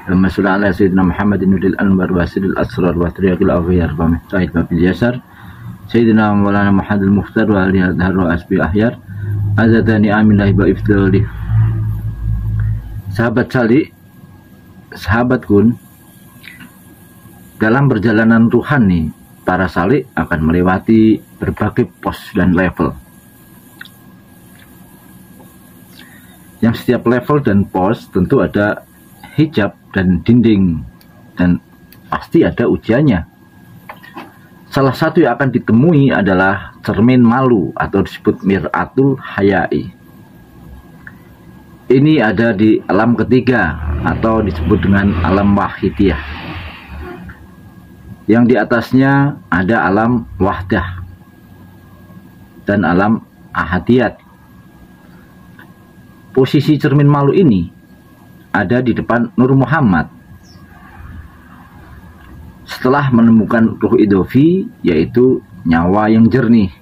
Allahumma sholli ala sayyidina Muhammadin nuril anwar wa sirril asrar wa tariqil awiyar wa miftahil babil yasar sayyidina maulana Muhammadil mukhtar wa alihi adhar wa asbi ahyar azadani aminahi wa iftidali. Sahabat salih, sahabat kun, dalam perjalanan ruhani para salih akan melewati berbagai pos dan level. Yang setiap level dan pos tentu ada hijab dan dinding, dan pasti ada ujiannya. Salah satu yang akan ditemui adalah cermin malu atau disebut mir'atul haya'i. Ini ada di alam ketiga atau disebut dengan alam wahidiyah. Yang di atasnya ada alam wahdah dan alam ahadiyat. Posisi cermin malu ini ada di depan Nur Muhammad. Setelah menemukan ruh idofi, yaitu nyawa yang jernih.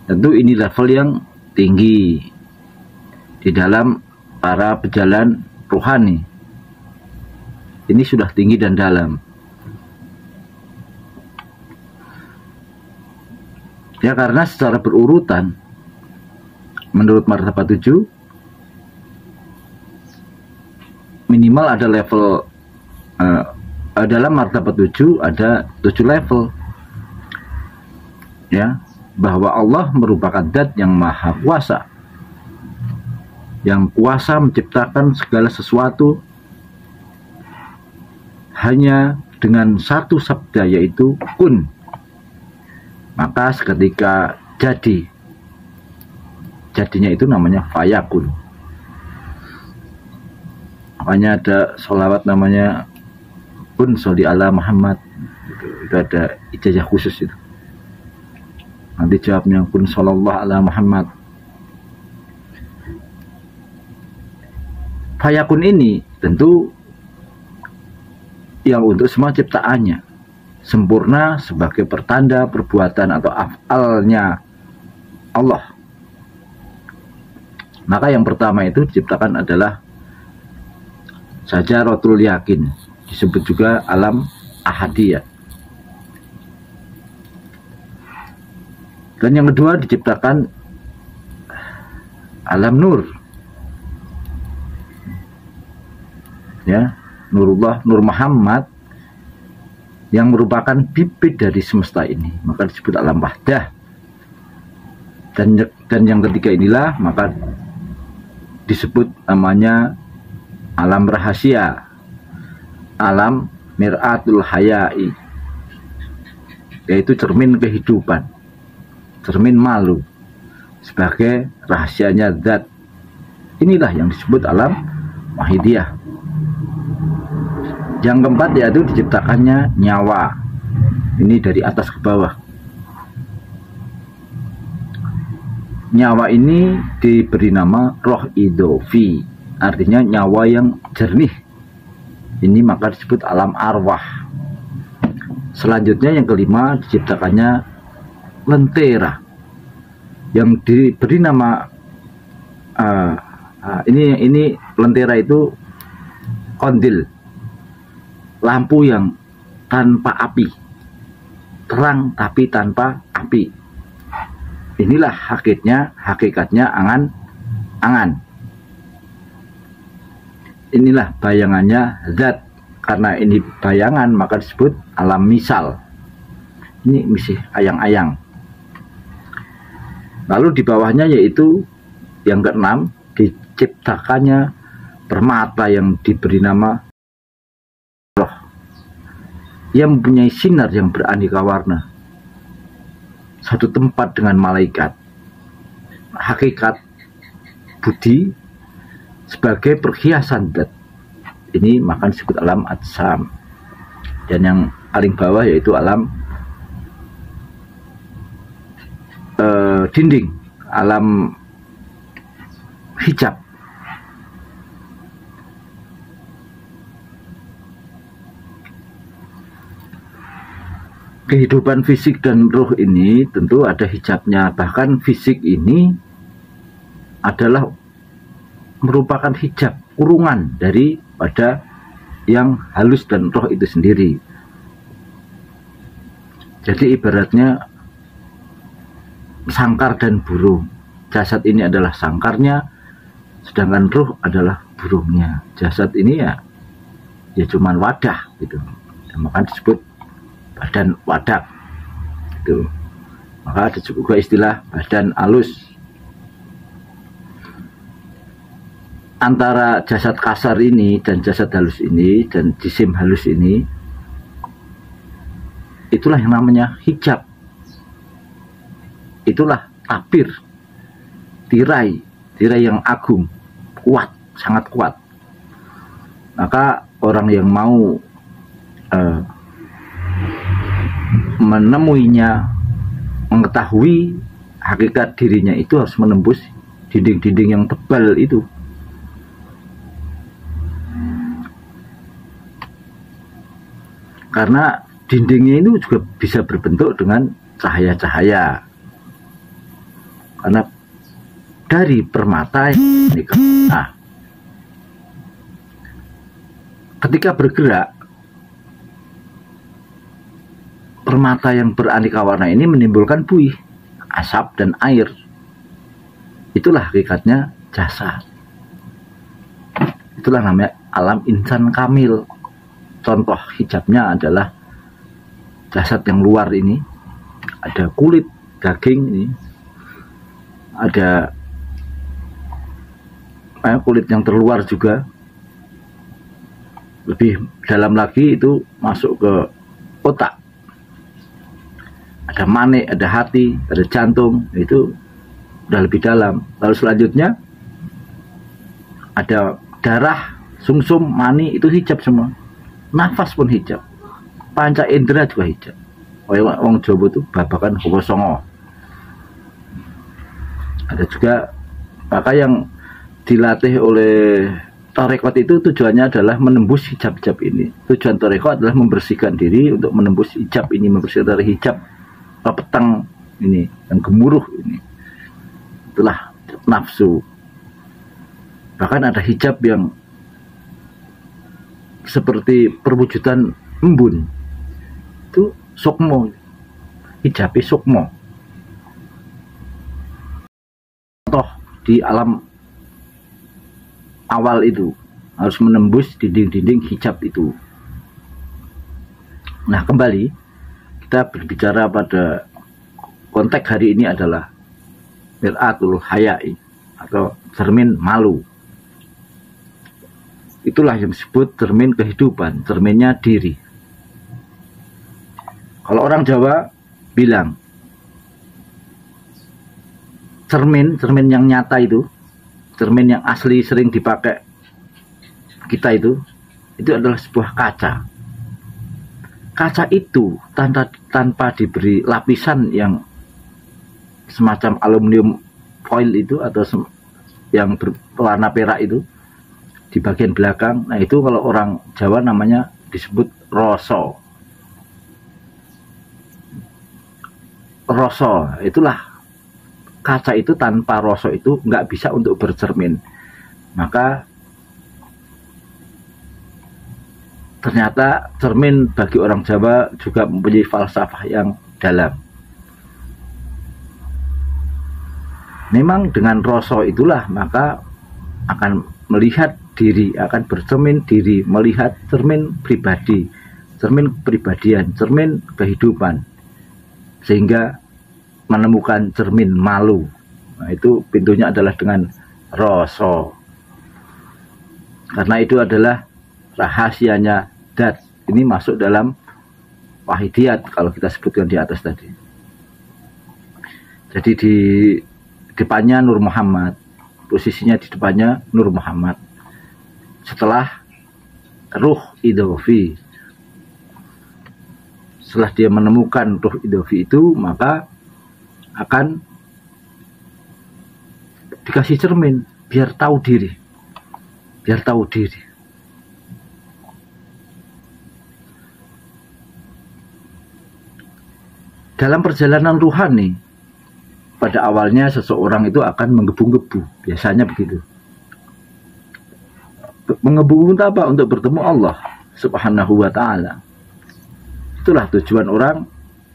Tentu ini level yang tinggi di dalam para pejalan ruhani. Ini sudah tinggi dan dalam. Ya, karena secara berurutan menurut martabat 7 minimal ada level dalam martabat 7 ada 7 level, ya, bahwa Allah merupakan zat yang maha kuasa, yang kuasa menciptakan segala sesuatu hanya dengan satu sabda, yaitu kun. Maka seketika jadi, jadinya itu namanya fayakun. Makanya ada sholawat namanya kun sholli ala Muhammad, itu ada ijazah khusus itu. Nanti jawabnya kun shollallahu ala Muhammad. Fayakun ini tentu yang untuk semua ciptaannya, sempurna sebagai pertanda perbuatan atau af'alnya Allah. Maka yang pertama itu diciptakan adalah Syajaratul Yakin, disebut juga alam ahadiyah. Dan yang kedua diciptakan alam nur, ya, Nurullah, Nur Muhammad, yang merupakan bibit dari semesta ini, maka disebut alam wahdah. Dan yang ketiga inilah maka disebut namanya alam rahasia, alam mir'atul haya'i, yaitu cermin kehidupan, cermin malu sebagai rahasianya zat. Inilah yang disebut alam wahidiyah. Yang keempat yaitu diciptakannya nyawa. Ini dari atas ke bawah. Nyawa ini diberi nama roh idofi, artinya nyawa yang jernih. Ini maka disebut alam arwah. Selanjutnya yang kelima diciptakannya lentera, yang diberi nama ini lentera itu kondil, lampu yang tanpa api, terang tapi tanpa api. Inilah hakikatnya angan-angan. Inilah bayangannya zat. Karena ini bayangan maka disebut alam misal. Ini misih ayang-ayang. Lalu di bawahnya yaitu yang keenam diciptakannya permata yang diberi nama roh, yang mempunyai sinar yang beraneka warna, satu tempat dengan malaikat. Hakikat budi sebagai perhiasan zat. Ini maka disebut alam atsam. Dan yang paling bawah yaitu alam dinding, alam hijab. Kehidupan fisik dan ruh ini tentu ada hijabnya. Bahkan fisik ini adalah merupakan hijab, kurungan daripada yang halus dan roh itu sendiri. Jadi ibaratnya sangkar dan burung. Jasad ini adalah sangkarnya, sedangkan ruh adalah burungnya. Jasad ini ya cuman wadah gitu. Maka disebut badan wadak. Gitu. Maka ada juga istilah badan halus. Antara jasad kasar ini dan jasad halus ini dan jisim halus ini, itulah yang namanya hijab. Itulah tabir, tirai yang agung, kuat, sangat kuat. Maka orang yang mau menemuinya, mengetahui hakikat dirinya, itu harus menembus dinding-dinding yang tebal itu. Karena dindingnya itu juga bisa berbentuk dengan cahaya-cahaya. Karena dari permata ini, nah, ketika bergerak, permata yang beraneka warna ini menimbulkan buih, asap, dan air. Itulah hakikatnya jasad. Itulah namanya alam insan kamil. Contoh hijabnya adalah jasad yang luar ini, ada kulit, daging ini, ada kulit yang terluar juga. Lebih dalam lagi itu masuk ke otak. Ada manik, ada hati, ada jantung, itu udah lebih dalam. Lalu selanjutnya ada darah, sumsum, mani, itu hijab semua. Nafas pun hijab, panca indera juga hijab. Wong Jawa itu babakan hukum songo. Ada juga, maka yang dilatih oleh tarekat itu tujuannya adalah menembus hijab-hijab ini. Tujuan tarekat adalah membersihkan diri untuk menembus hijab ini, membersihkan dari hijab petang ini dan gemuruh ini. Itulah nafsu. Bahkan ada hijab yang seperti perwujudan embun, itu sukmo, hijabi sukmo. Contoh di alam awal itu harus menembus dinding-dinding hijab itu. Nah, kembali kita berbicara pada konteks hari ini adalah mir'atul haya'i atau cermin malu. Itulah yang disebut cermin kehidupan, cerminnya diri. Kalau orang Jawa bilang cermin yang nyata itu, cermin yang asli sering dipakai kita itu adalah sebuah kaca. Kaca itu tanpa diberi lapisan yang semacam aluminium foil itu atau yang berwarna perak itu di bagian belakang. Nah, itu kalau orang Jawa namanya disebut roso. Roso, itulah kaca itu. Tanpa roso itu nggak bisa untuk bercermin. Maka ternyata cermin bagi orang Jawa juga mempunyai falsafah yang dalam. Memang dengan roso itulah maka akan melihat diri, akan bercermin diri, melihat cermin pribadi, cermin kepribadian, cermin kehidupan, sehingga menemukan cermin malu. Nah, itu pintunya adalah dengan roso, karena itu adalah rahasianya dat. Ini masuk dalam wahidiyat kalau kita sebutkan di atas tadi. Jadi di depannya Nur Muhammad, posisinya di depannya Nur Muhammad. Setelah ruh idofi, setelah dia menemukan ruh idofi itu, maka akan dikasih cermin biar tahu diri, biar tahu diri. Dalam perjalanan ruhani, pada awalnya seseorang itu akan menggebu-gebu, biasanya begitu. Menggebu-gebu itu apa? Untuk bertemu Allah. Subhanahu wa ta'ala. Itulah tujuan orang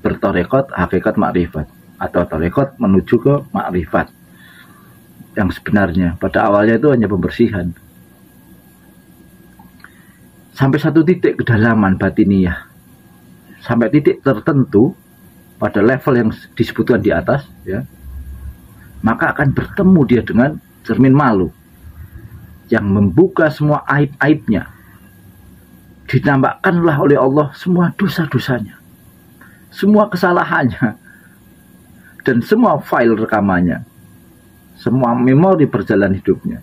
bertarekat hakikat makrifat, atau tarekat menuju ke makrifat yang sebenarnya. Pada awalnya itu hanya pembersihan sampai satu titik kedalaman batiniyah, sampai titik tertentu pada level yang disebutkan di atas, ya, maka akan bertemu dia dengan cermin malu yang membuka semua aib-aibnya. Dinampakkanlah oleh Allah semua dosa-dosanya, semua kesalahannya, dan semua file rekamannya, semua memori perjalanan hidupnya.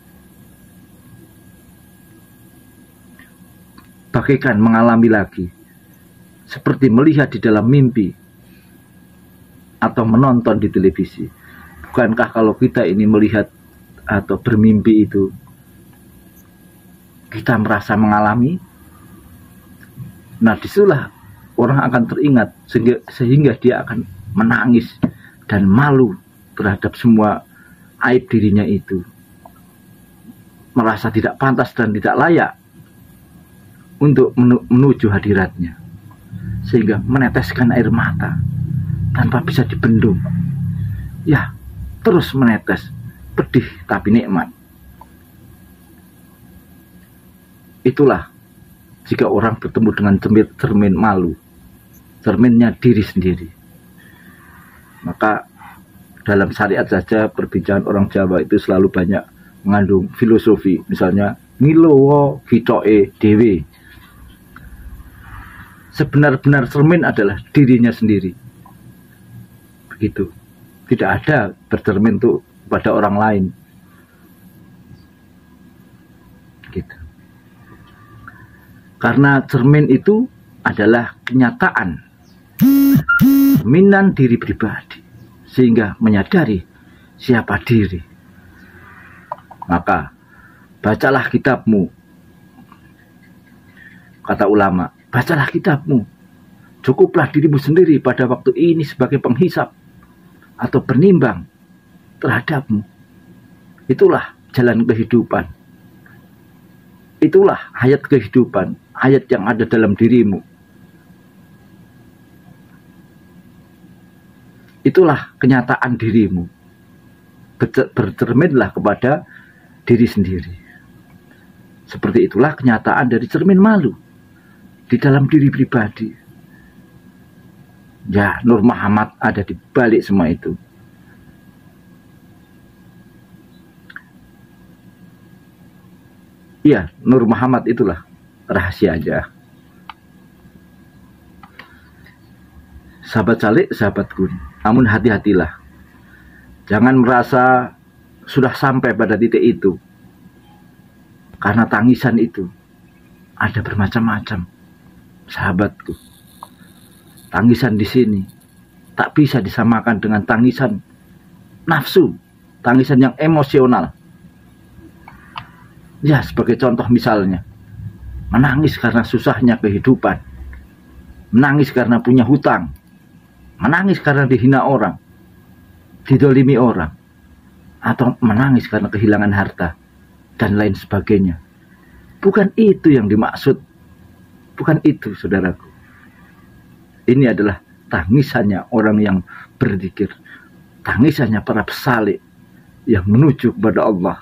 Bagaikan mengalami lagi, seperti melihat di dalam mimpi atau menonton di televisi. Bukankah kalau kita ini melihat atau bermimpi itu, kita merasa mengalami? Nah, disitulah orang akan teringat, sehingga dia akan menangis dan malu terhadap semua aib dirinya itu, merasa tidak pantas dan tidak layak untuk menuju hadiratnya, sehingga meneteskan air mata tanpa bisa dibendung. Ya, terus menetes, pedih tapi nikmat. Itulah jika orang bertemu dengan cermin malu, cerminnya diri sendiri. Maka dalam syariat saja perbincangan orang Jawa itu selalu banyak mengandung filosofi. Misalnya, ngilowo vitoe dewe. Sebenar-benar cermin adalah dirinya sendiri. Begitu. Tidak ada bercermin itu pada orang lain. Gitu. Karena cermin itu adalah kenyataan, cerminan diri pribadi, sehingga menyadari siapa diri. Maka bacalah kitabmu, kata ulama, bacalah kitabmu. Cukuplah dirimu sendiri pada waktu ini sebagai penghisap atau penimbang terhadapmu. Itulah jalan kehidupan. Itulah hayat kehidupan, hayat yang ada dalam dirimu. Itulah kenyataan dirimu. Bercerminlah kepada diri sendiri. Seperti itulah kenyataan dari cermin malu di dalam diri pribadi. Ya, Nur Muhammad ada di balik semua itu. Iya, Nur Muhammad itulah rahasianya. Sahabat Saleh, sahabatku, namun hati-hatilah. Jangan merasa sudah sampai pada titik itu. Karena tangisan itu ada bermacam-macam, sahabatku. Tangisan di sini tak bisa disamakan dengan tangisan nafsu, tangisan yang emosional. Ya, sebagai contoh misalnya, menangis karena susahnya kehidupan, menangis karena punya hutang, menangis karena dihina orang, didolimi orang, atau menangis karena kehilangan harta, dan lain sebagainya. Bukan itu yang dimaksud. Bukan itu, saudaraku. Ini adalah tangisannya orang yang berzikir, tangisannya para pesalik yang menuju kepada Allah.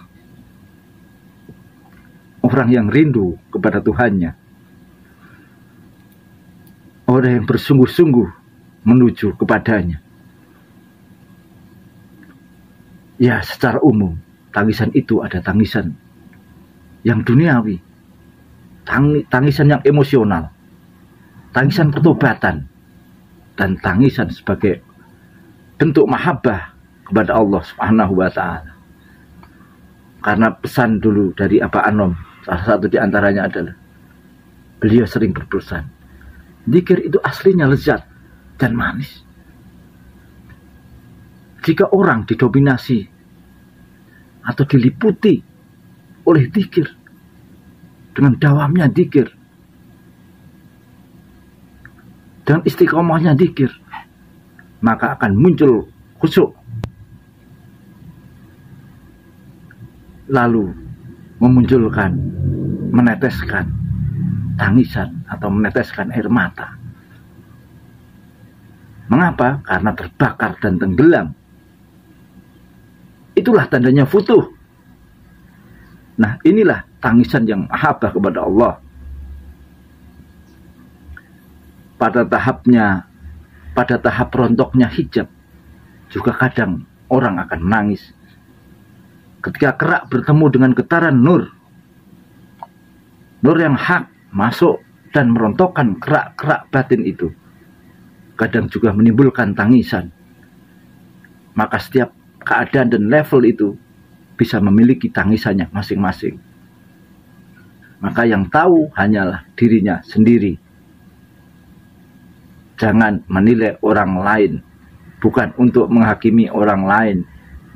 Orang yang rindu kepada Tuhannya. Orang yang bersungguh-sungguh menuju kepadanya. Ya, secara umum, tangisan itu ada tangisan yang duniawi, tangisan yang emosional, tangisan pertobatan, dan tangisan sebagai bentuk mahabbah kepada Allah Subhanahu wa ta'ala. Karena pesan dulu dari Aba Anom, salah satu di antaranya adalah beliau sering berpesan, zikir itu aslinya lezat dan manis. Jika orang didominasi atau diliputi oleh zikir, dengan dawamnya zikir, dengan istiqomahnya zikir, maka akan muncul khusyuk, lalu memunculkan, meneteskan tangisan atau meneteskan air mata. Mengapa? Karena terbakar dan tenggelam. Itulah tandanya futuh. Nah, inilah tangisan yang mahabbah kepada Allah. Pada tahap rontoknya hijab, juga kadang orang akan menangis. Ketika kerak bertemu dengan getaran nur yang hak masuk dan merontokkan kerak-kerak batin itu, kadang juga menimbulkan tangisan. Maka setiap keadaan dan level itu bisa memiliki tangisannya masing-masing. Maka yang tahu hanyalah dirinya sendiri. Jangan menilai orang lain, bukan untuk menghakimi orang lain,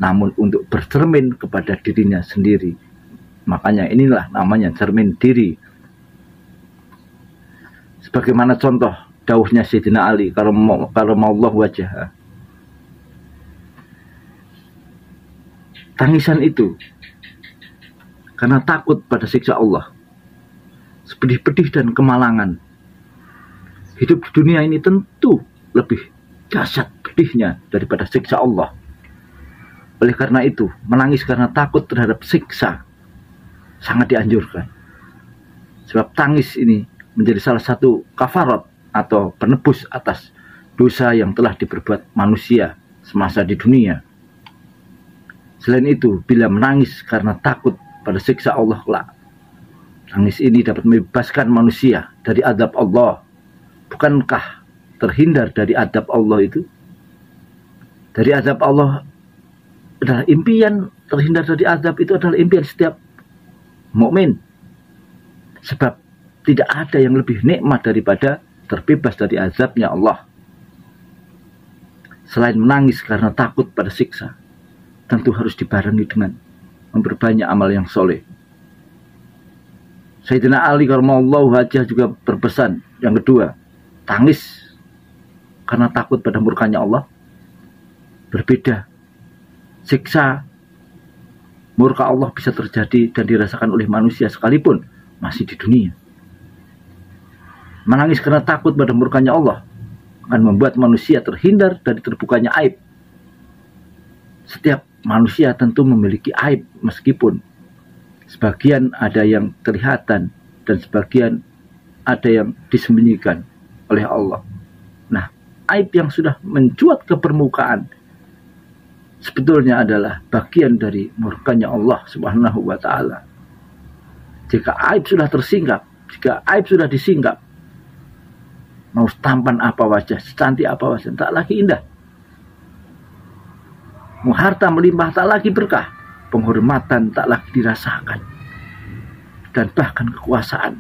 namun untuk bercermin kepada dirinya sendiri. Makanya inilah namanya cermin diri. Sebagaimana contoh dawuhnya Sayyidina Ali, kalau mau Allah wajah. Tangisan itu karena takut pada siksa Allah, sepedih-pedih dan kemalangan. Hidup di dunia ini tentu lebih dahsyat pedihnya daripada siksa Allah. Oleh karena itu, menangis karena takut terhadap siksa sangat dianjurkan. Sebab tangis ini menjadi salah satu kafarat atau penebus atas dosa yang telah diperbuat manusia semasa di dunia. Selain itu, bila menangis karena takut pada siksa Allah kelak, tangis ini dapat membebaskan manusia dari azab Allah. Bukankah terhindar dari azab Allah itu? Dari azab Allah adalah impian, terhindar dari azab itu adalah impian setiap mukmin. Sebab tidak ada yang lebih nikmat daripada terbebas dari azabnya Allah. Selain menangis karena takut pada siksa, tentu harus dibarengi dengan memperbanyak amal yang soleh. Sayyidina Ali karramallahu wajhah juga berpesan yang kedua, tangis karena takut pada murkanya Allah. Berbeda, siksa murka Allah bisa terjadi dan dirasakan oleh manusia sekalipun masih di dunia. Menangis karena takut pada murkanya Allah akan membuat manusia terhindar dari terbukanya aib. Setiap manusia tentu memiliki aib, meskipun sebagian ada yang kelihatan dan sebagian ada yang disembunyikan oleh Allah. Nah, aib yang sudah mencuat ke permukaan sebetulnya adalah bagian dari murkanya Allah Subhanahu wa ta'ala. Jika aib sudah tersinggap, jika aib sudah disinggap, mau tampan apa wajah, secantik apa wajah, tak lagi indah. Mau harta melimpah tak lagi berkah, penghormatan tak lagi dirasakan, dan bahkan kekuasaan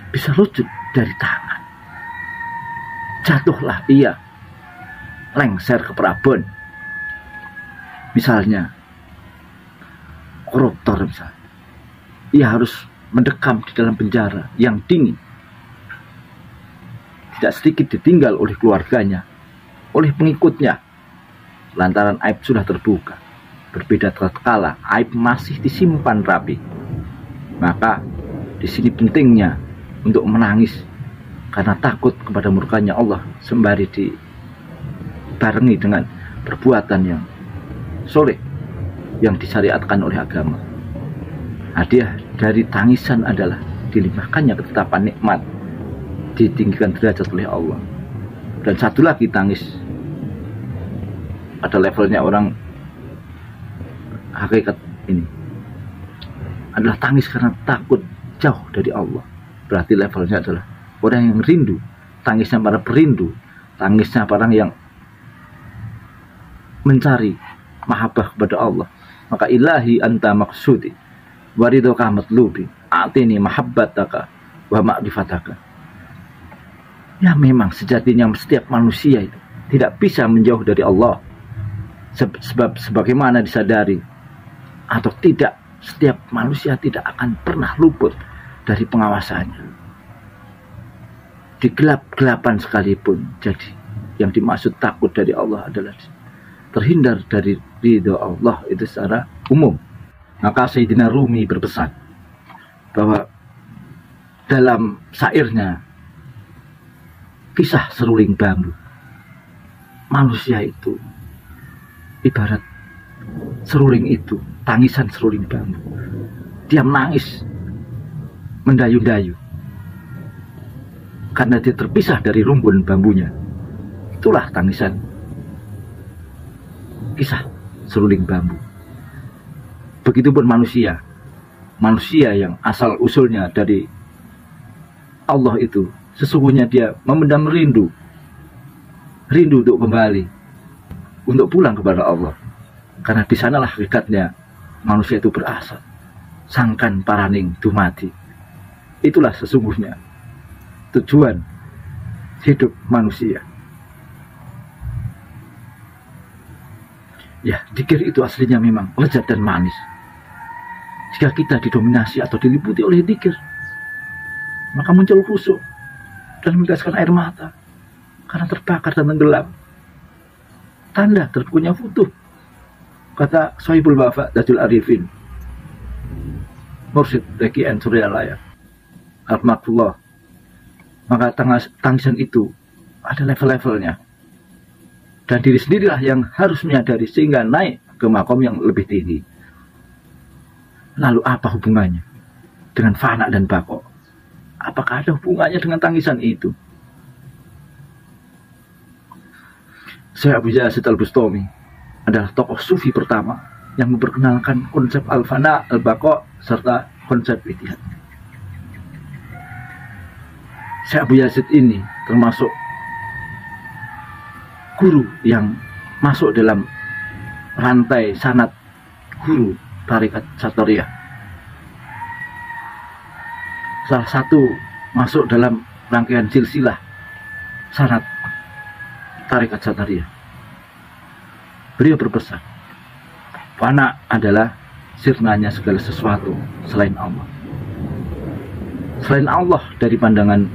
bisa luput dari tangan. Jatuhlah ia, lengser ke perabot. Misalnya koruptor misalnya, ia harus mendekam di dalam penjara yang dingin. Tidak sedikit ditinggal oleh keluarganya, oleh pengikutnya, lantaran aib sudah terbuka. Berbeda tatkala aib masih disimpan rapi. Maka di sini pentingnya untuk menangis karena takut kepada murkanya Allah, sembari dibarengi dengan perbuatan yang soleh yang disyariatkan oleh agama. Hadiah dari tangisan adalah dilimpahkannya ketetapan nikmat, ditinggikan derajat oleh Allah. Dan satu lagi tangis pada levelnya orang hakikat ini adalah tangis karena takut jauh dari Allah. Berarti levelnya adalah orang yang rindu, tangisnya para perindu, tangisnya para yang mencari mahabbah kepada Allah. Maka ilahi anta maksudi waridhoka matlubi atini mahabbataka wa ma'rifataka. Ya, memang sejatinya setiap manusia itu tidak bisa menjauh dari Allah. Sebab sebagaimana disadari atau tidak, setiap manusia tidak akan pernah luput dari pengawasannya. Di gelap-gelapan sekalipun. Jadi yang dimaksud takut dari Allah adalah terhindar dari ridho Allah itu secara umum. Maka Sayyidina Rumi berpesan bahwa dalam syairnya kisah seruling bambu. Manusia itu ibarat seruling itu, tangisan seruling bambu. Dia menangis, mendayu-dayu karena dia terpisah dari rumpun bambunya. Itulah tangisan kisah seruling bambu. Begitupun manusia. Manusia yang asal usulnya dari Allah itu, sesungguhnya dia memendam rindu untuk kembali, untuk pulang kepada Allah. Karena di sanalah hakikatnya manusia itu berasal. Sangkan paraning dumadi. Itulah sesungguhnya tujuan hidup manusia. Ya, dzikir itu aslinya memang lezat dan manis. Jika kita didominasi atau diliputi oleh dzikir, maka muncul khusyuk dan meneteskan air mata karena terbakar dan tenggelam. Tanda terbukunya futuh, kata Sohibul Wafa Dajjal Arifin, Mursyid Rekian Suryalaya Al-Maktullah. Maka tangisan itu ada level-levelnya, dan diri sendirilah yang harus menyadari sehingga naik ke makom yang lebih tinggi. Lalu apa hubungannya dengan fana dan bako? Apakah ada hubungannya dengan tangisan itu? Syekh Abu Yazid Al-Bustami adalah tokoh sufi pertama yang memperkenalkan konsep al-fana, al-bako, serta konsep ittihad. Syekh Abu Yazid ini termasuk guru yang masuk dalam rantai sanad guru Tarikat Satoriyah. Salah satu masuk dalam rangkaian silsilah sanad Tarikat Satoriyah. Beliau berpesan, fana adalah sirnanya segala sesuatu selain Allah. Selain Allah dari pandangan,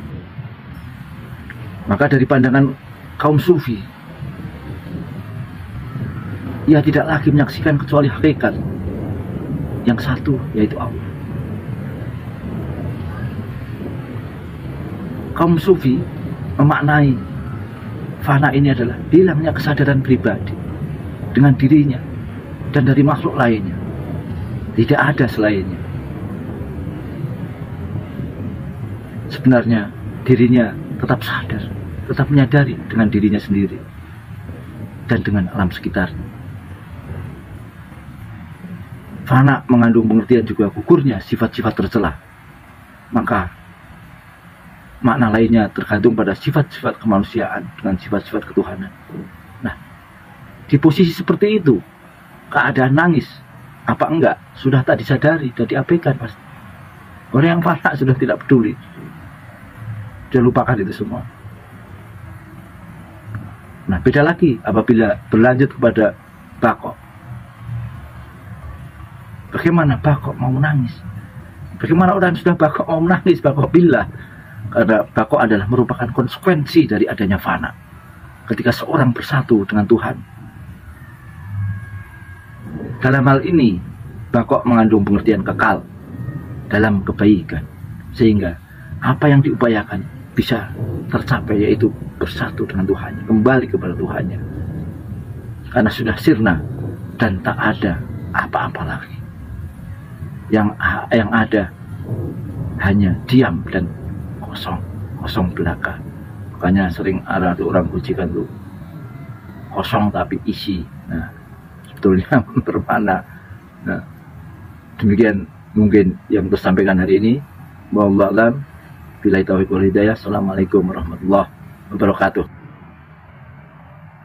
maka dari pandangan kaum sufi, ia tidak lagi menyaksikan kecuali hakikat yang satu, yaitu Allah. Kaum sufi memaknai fana ini adalah hilangnya kesadaran pribadi dengan dirinya dan dari makhluk lainnya. Tidak ada selainnya. Sebenarnya dirinya tetap sadar, tetap menyadari dengan dirinya sendiri dan dengan alam sekitarnya. Fana mengandung pengertian juga gugurnya sifat-sifat tercela. Maka makna lainnya tergantung pada sifat-sifat kemanusiaan dengan sifat-sifat ketuhanan. Nah, di posisi seperti itu, keadaan nangis apa enggak sudah tak disadari dan diabaikan pasti. Orang yang fana sudah tidak peduli, dia lupakan itu semua. Nah, beda lagi apabila berlanjut kepada bako. Bagaimana bako mau menangis? Bagaimana orang yang sudah bako mau menangis? Bako billah. Karena bako adalah merupakan konsekuensi dari adanya fana. Ketika seorang bersatu dengan Tuhan. Dalam hal ini, bako mengandung pengertian kekal dalam kebaikan. Sehingga apa yang diupayakan bisa tercapai, yaitu bersatu dengan Tuhan, kembali kepada Tuhannya. Karena sudah sirna dan tak ada apa-apa lagi. Yang ada hanya diam dan kosong belaka. Makanya sering ada orang pujikan tuh, kosong tapi isi. Nah, sebetulnya bermana. Nah, demikian mungkin yang tersampaikan hari ini. Wallahu a'lam. Billahi taufiq wal hidayah. Assalamualaikum warahmatullahi wabarakatuh.